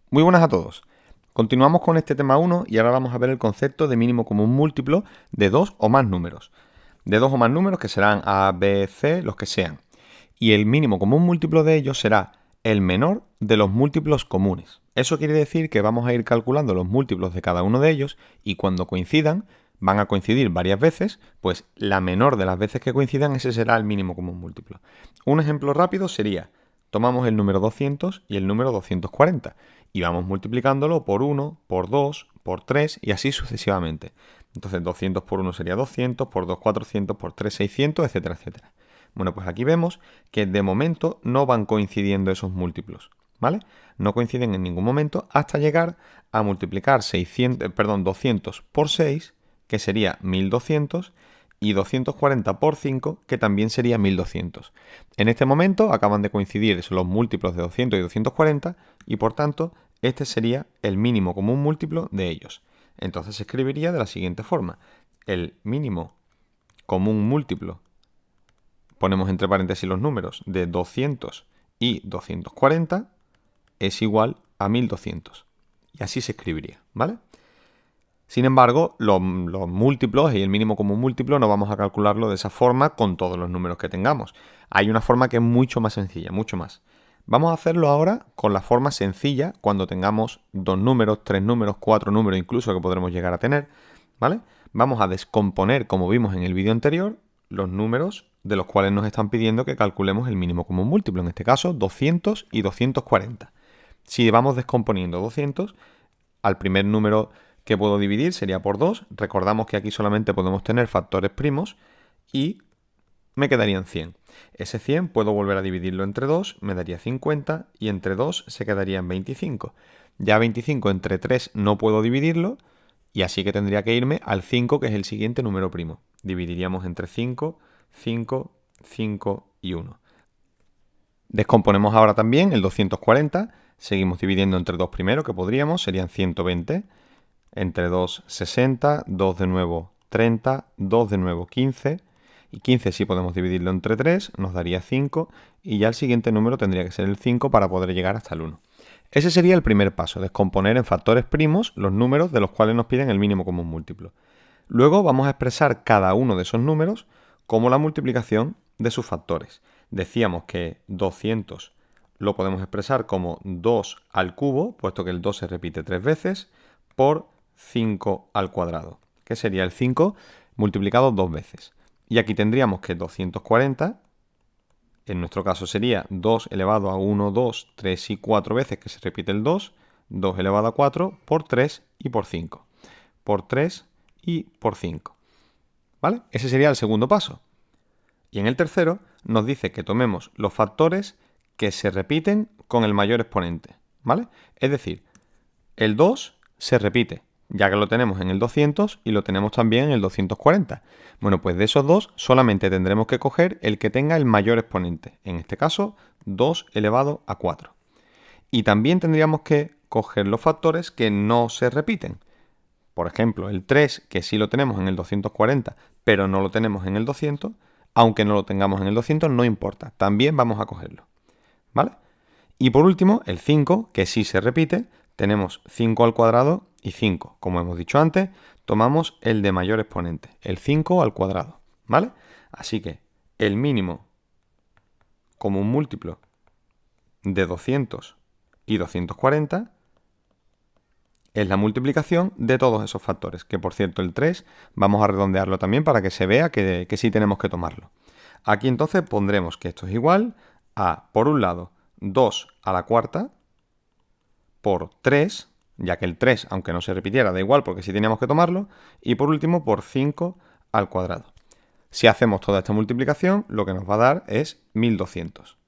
Muy buenas a todos. Continuamos con este tema 1 y ahora vamos a ver el concepto de mínimo común múltiplo de dos o más números. De dos o más números que serán A, B, C, los que sean. Y el mínimo común múltiplo de ellos será el menor de los múltiplos comunes. Eso quiere decir que vamos a ir calculando los múltiplos de cada uno de ellos y cuando coincidan, van a coincidir varias veces, pues la menor de las veces que coincidan, ese será el mínimo común múltiplo. Un ejemplo rápido sería, tomamos el número 200 y el número 240 y vamos multiplicándolo por 1, por 2, por 3 y así sucesivamente. Entonces 200 por 1 sería 200, por 2 400, por 3 600, etcétera, etcétera. Bueno, pues aquí vemos que de momento no van coincidiendo esos múltiplos, ¿vale? No coinciden en ningún momento hasta llegar a multiplicar 200 por 6, que sería 1200, y 240 por 5, que también sería 1200. En este momento acaban de coincidir los múltiplos de 200 y 240 y por tanto este sería el mínimo común múltiplo de ellos. Entonces se escribiría de la siguiente forma. El mínimo común múltiplo, ponemos entre paréntesis los números, de 200 y 240 es igual a 1200. Y así se escribiría, ¿vale? Sin embargo, los múltiplos y el mínimo común múltiplo no vamos a calcularlo de esa forma con todos los números que tengamos. Hay una forma que es mucho más sencilla, mucho más. Vamos a hacerlo ahora con la forma sencilla cuando tengamos dos números, tres números, cuatro números incluso que podremos llegar a tener, ¿vale? Vamos a descomponer, como vimos en el vídeo anterior, los números de los cuales nos están pidiendo que calculemos el mínimo común múltiplo, en este caso 200 y 240. Si vamos descomponiendo 200, al primer número que puedo dividir sería por 2. Recordamos que aquí solamente podemos tener factores primos y me quedarían 100. Ese 100 puedo volver a dividirlo entre 2, me daría 50 y entre 2 se quedarían 25. Ya 25 entre 3 no puedo dividirlo y así que tendría que irme al 5, que es el siguiente número primo. Dividiríamos entre 5, 5, 5 y 1. Descomponemos ahora también el 240. Seguimos dividiendo entre 2 primero, que podríamos, serían 120. Entre 2, 60, 2 de nuevo, 30, 2 de nuevo, 15. Y 15 si podemos dividirlo entre 3, nos daría 5. Y ya el siguiente número tendría que ser el 5 para poder llegar hasta el 1. Ese sería el primer paso, descomponer en factores primos los números de los cuales nos piden el mínimo común múltiplo. Luego vamos a expresar cada uno de esos números como la multiplicación de sus factores. Decíamos que 200 lo podemos expresar como 2 al cubo, puesto que el 2 se repite 3 veces, por 5 al cuadrado, que sería el 5 multiplicado 2 veces. Y aquí tendríamos que 240, en nuestro caso sería 2 elevado a 1, 2, 3 y 4 veces, que se repite el 2, 2 elevado a 4 por 3 y por 5, por 3 y por 5. ¿Vale? Ese sería el segundo paso. Y en el tercero nos dice que tomemos los factores que se repiten con el mayor exponente, ¿vale? Es decir, el 2 se repite, ya que lo tenemos en el 200 y lo tenemos también en el 240. Bueno, pues de esos dos solamente tendremos que coger el que tenga el mayor exponente, en este caso 2 elevado a 4. Y también tendríamos que coger los factores que no se repiten. Por ejemplo, el 3, que sí lo tenemos en el 240, pero no lo tenemos en el 200, aunque no lo tengamos en el 200, no importa, también vamos a cogerlo, ¿vale? Y por último, el 5, que sí se repite, tenemos 5 al cuadrado y 5. Como hemos dicho antes, tomamos el de mayor exponente, el 5 al cuadrado, ¿vale? Así que el mínimo como un múltiplo de 200 y 240 es la multiplicación de todos esos factores, que por cierto el 3 vamos a redondearlo también para que se vea que sí tenemos que tomarlo. Aquí entonces pondremos que esto es igual a, por un lado, 2 a la cuarta por 3, ya que el 3, aunque no se repitiera, da igual porque sí teníamos que tomarlo, y por último por 5 al cuadrado. Si hacemos toda esta multiplicación, lo que nos va a dar es 1200,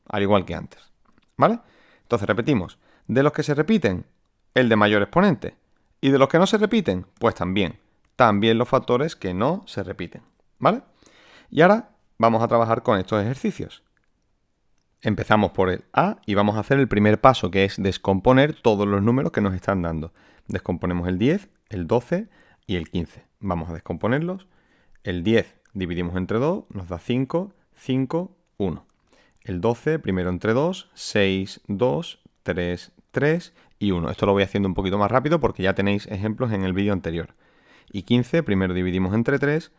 al igual que antes, ¿vale? Entonces repetimos, de los que se repiten, el de mayor exponente, y de los que no se repiten, pues también los factores que no se repiten, ¿vale? Y ahora vamos a trabajar con estos ejercicios. Empezamos por el A y vamos a hacer el primer paso, que es descomponer todos los números que nos están dando. Descomponemos el 10, el 12 y el 15. Vamos a descomponerlos. El 10 dividimos entre 2, nos da 5, 5, 1. El 12 primero entre 2, 6, 2, 3, 3 y 1. Esto lo voy haciendo un poquito más rápido porque ya tenéis ejemplos en el vídeo anterior. Y 15, primero dividimos entre 3,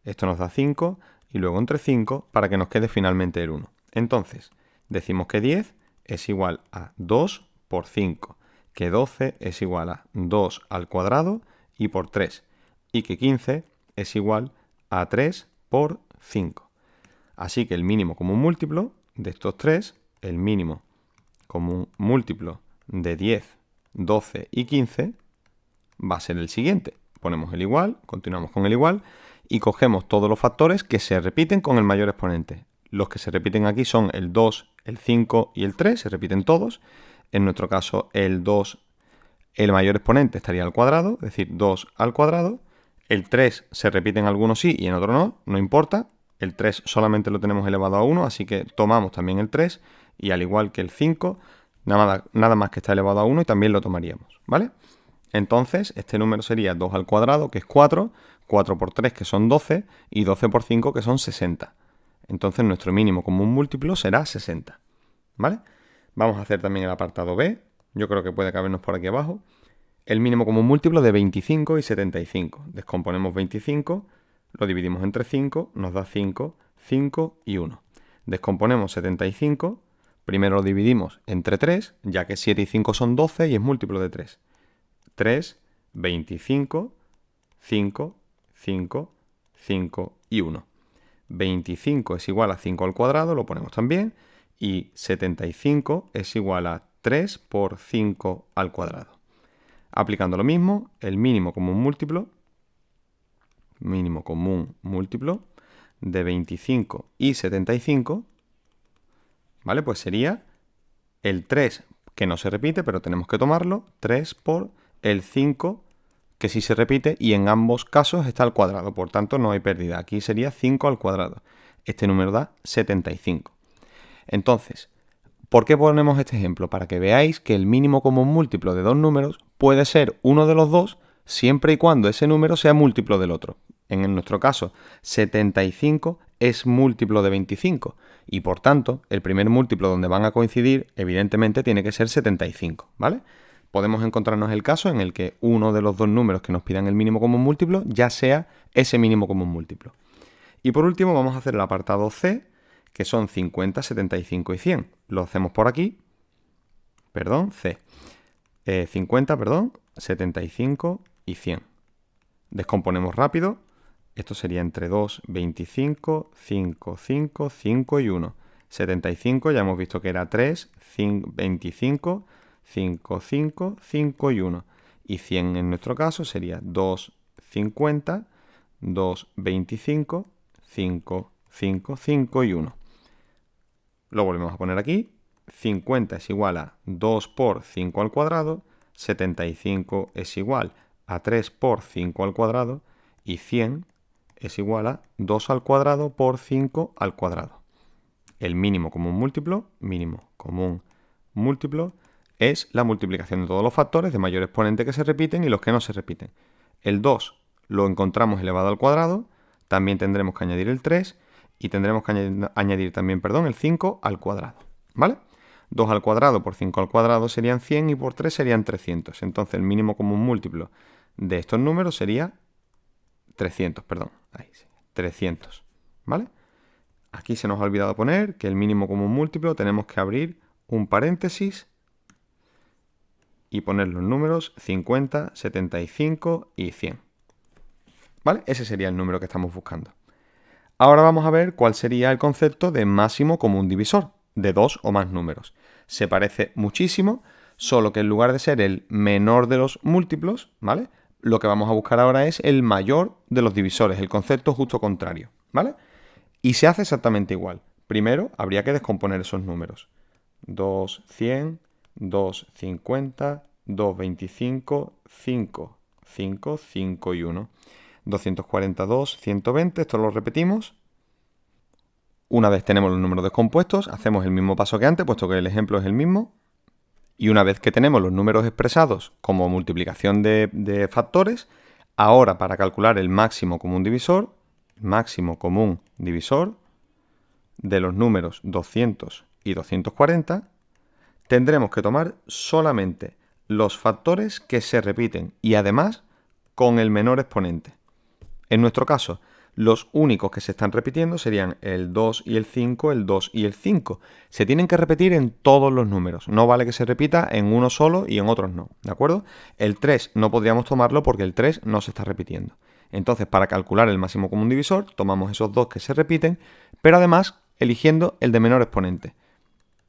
esto nos da 5, y luego entre 5 para que nos quede finalmente el 1. Entonces, decimos que 10 es igual a 2 por 5, que 12 es igual a 2 al cuadrado y por 3, y que 15 es igual a 3 por 5. Así que el mínimo común múltiplo de estos tres, el mínimo común múltiplo de 10, 12 y 15, va a ser el siguiente. Ponemos el igual, continuamos con el igual y cogemos todos los factores que se repiten con el mayor exponente. Los que se repiten aquí son el 2, el 5 y el 3, se repiten todos. En nuestro caso el 2, el mayor exponente estaría al cuadrado, es decir, 2 al cuadrado. El 3 se repite en algunos sí y en otros no, no importa. El 3 solamente lo tenemos elevado a 1, así que tomamos también el 3 y al igual que el 5, nada más que está elevado a 1 y también lo tomaríamos, ¿vale? Entonces, este número sería 2 al cuadrado, que es 4, 4 por 3, que son 12, y 12 por 5, que son 60. Entonces, nuestro mínimo común múltiplo será 60, ¿vale? Vamos a hacer también el apartado B, yo creo que puede cabernos por aquí abajo. El mínimo común múltiplo de 25 y 75. Descomponemos 25, lo dividimos entre 5, nos da 5, 5 y 1. Descomponemos 75, primero lo dividimos entre 3, ya que 7 y 5 son 12 y es múltiplo de 3. 3, 25, 5, 5, 5 y 1. 25 es igual a 5 al cuadrado, lo ponemos también, y 75 es igual a 3 por 5 al cuadrado. Aplicando lo mismo, el mínimo común múltiplo de 25 y 75, ¿vale? Pues sería el 3, que no se repite, pero tenemos que tomarlo, 3 por el 5, que sí se repite, y en ambos casos está al cuadrado, por tanto no hay pérdida. Aquí sería 5 al cuadrado. Este número da 75. Entonces, ¿por qué ponemos este ejemplo? Para que veáis que el mínimo común múltiplo de dos números puede ser uno de los dos siempre y cuando ese número sea múltiplo del otro. En nuestro caso, 75 es múltiplo de 25 y por tanto el primer múltiplo donde van a coincidir evidentemente tiene que ser 75, ¿vale? Podemos encontrarnos el caso en el que uno de los dos números que nos pidan el mínimo común múltiplo ya sea ese mínimo común múltiplo. Y por último vamos a hacer el apartado C, que son 50, 75 y 100. Lo hacemos por aquí, perdón, C. 50, perdón, 75 y 100. Descomponemos rápido. Esto sería entre 2, 25, 5, 5, 5 y 1. 75 ya hemos visto que era 3, 5, 25, 5, 5, 5 y 1. Y 100 en nuestro caso sería 2, 50, 2, 25, 5, 5, 5 y 1. Lo volvemos a poner aquí. 50 es igual a 2 por 5 al cuadrado. 75 es igual a 3 por 5 al cuadrado. Y 100 es igual a 2 al cuadrado por 5 al cuadrado. El mínimo común múltiplo es la multiplicación de todos los factores de mayor exponente que se repiten y los que no se repiten. El 2 lo encontramos elevado al cuadrado, también tendremos que añadir el 3 y tendremos que añadir también, el 5 al cuadrado, ¿vale? 2 al cuadrado por 5 al cuadrado serían 100 y por 3 serían 300. Entonces el mínimo común múltiplo de estos números sería 300, ahí sí, 300, ¿vale? Aquí se nos ha olvidado poner que el mínimo común múltiplo tenemos que abrir un paréntesis y poner los números 50, 75 y 100. ¿Vale? Ese sería el número que estamos buscando. Ahora vamos a ver cuál sería el concepto de máximo común divisor, de dos o más números. Se parece muchísimo, solo que en lugar de ser el menor de los múltiplos, ¿vale? Lo que vamos a buscar ahora es el mayor de los divisores, el concepto justo contrario, ¿vale? Y se hace exactamente igual. Primero habría que descomponer esos números. 2, 100, 2, 50, 2, 25, 5, 5, 5 y 1. 242, 120, esto lo repetimos. Una vez tenemos los números descompuestos, hacemos el mismo paso que antes, puesto que el ejemplo es el mismo. Y una vez que tenemos los números expresados como multiplicación de factores, ahora para calcular el máximo común divisor de los números 200 y 240, tendremos que tomar solamente los factores que se repiten y además con el menor exponente. En nuestro caso, los únicos que se están repitiendo serían el 2 y el 5, el 2 y el 5. Se tienen que repetir en todos los números. No vale que se repita en uno solo y en otros no, ¿de acuerdo? El 3 no podríamos tomarlo porque el 3 no se está repitiendo. Entonces, para calcular el máximo común divisor, tomamos esos dos que se repiten, pero además eligiendo el de menor exponente.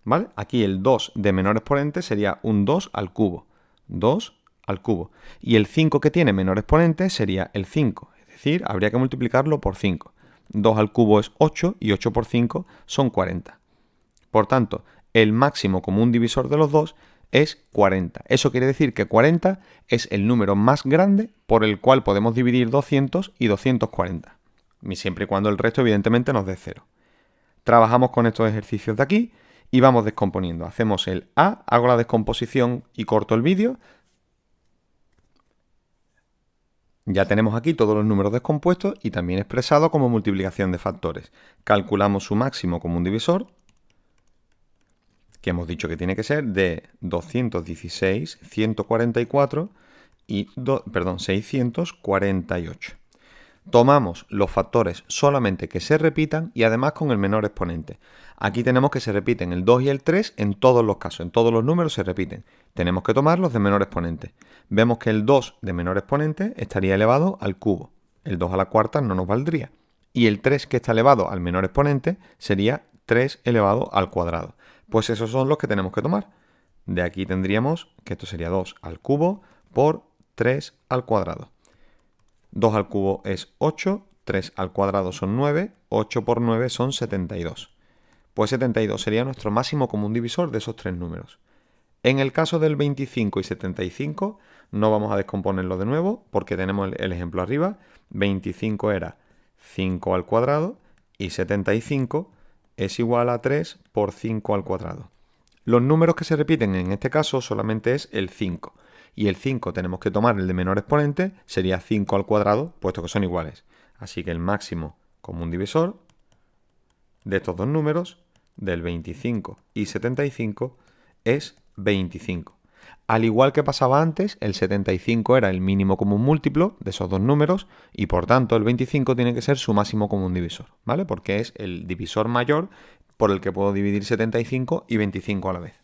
¿Vale? Aquí el 2 de menor exponente sería un 2 al cubo. 2 al cubo. Y el 5 que tiene menor exponente sería el 5. Es decir, habría que multiplicarlo por 5. 2 al cubo es 8 y 8 por 5 son 40. Por tanto, el máximo común divisor de los dos es 40. Eso quiere decir que 40 es el número más grande por el cual podemos dividir 200 y 240. Siempre y cuando el resto evidentemente nos dé 0. Trabajamos con estos ejercicios de aquí y vamos descomponiendo. Hacemos el A, hago la descomposición y corto el vídeo. Ya tenemos aquí todos los números descompuestos y también expresado como multiplicación de factores. Calculamos su máximo común divisor, que hemos dicho que tiene que ser de 216, 144 y 648. Tomamos los factores solamente que se repitan y además con el menor exponente. Aquí tenemos que se repiten el 2 y el 3 en todos los casos, en todos los números se repiten. Tenemos que tomar los de menor exponente. Vemos que el 2 de menor exponente estaría elevado al cubo. El 2 a la cuarta no nos valdría. Y el 3 que está elevado al menor exponente sería 3 elevado al cuadrado. Pues esos son los que tenemos que tomar. De aquí tendríamos que esto sería 2 al cubo por 3 al cuadrado. 2 al cubo es 8, 3 al cuadrado son 9, 8 por 9 son 72. Pues 72 sería nuestro máximo común divisor de esos tres números. En el caso del 25 y 75 no vamos a descomponerlo de nuevo porque tenemos el ejemplo arriba. 25 era 5 al cuadrado y 75 es igual a 3 por 5 al cuadrado. Los números que se repiten en este caso solamente es el 5. Y el 5 tenemos que tomar el de menor exponente, sería 5 al cuadrado, puesto que son iguales. Así que el máximo común divisor de estos dos números, del 25 y 75, es 25. Al igual que pasaba antes, el 75 era el mínimo común múltiplo de esos dos números y por tanto el 25 tiene que ser su máximo común divisor, ¿vale? Porque es el divisor mayor por el que puedo dividir 75 y 25 a la vez.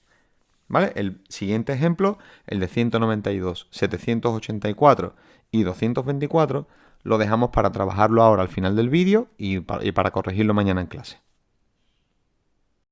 ¿Vale? El siguiente ejemplo, el de 192, 784 y 224, lo dejamos para trabajarlo ahora al final del vídeo y para corregirlo mañana en clase.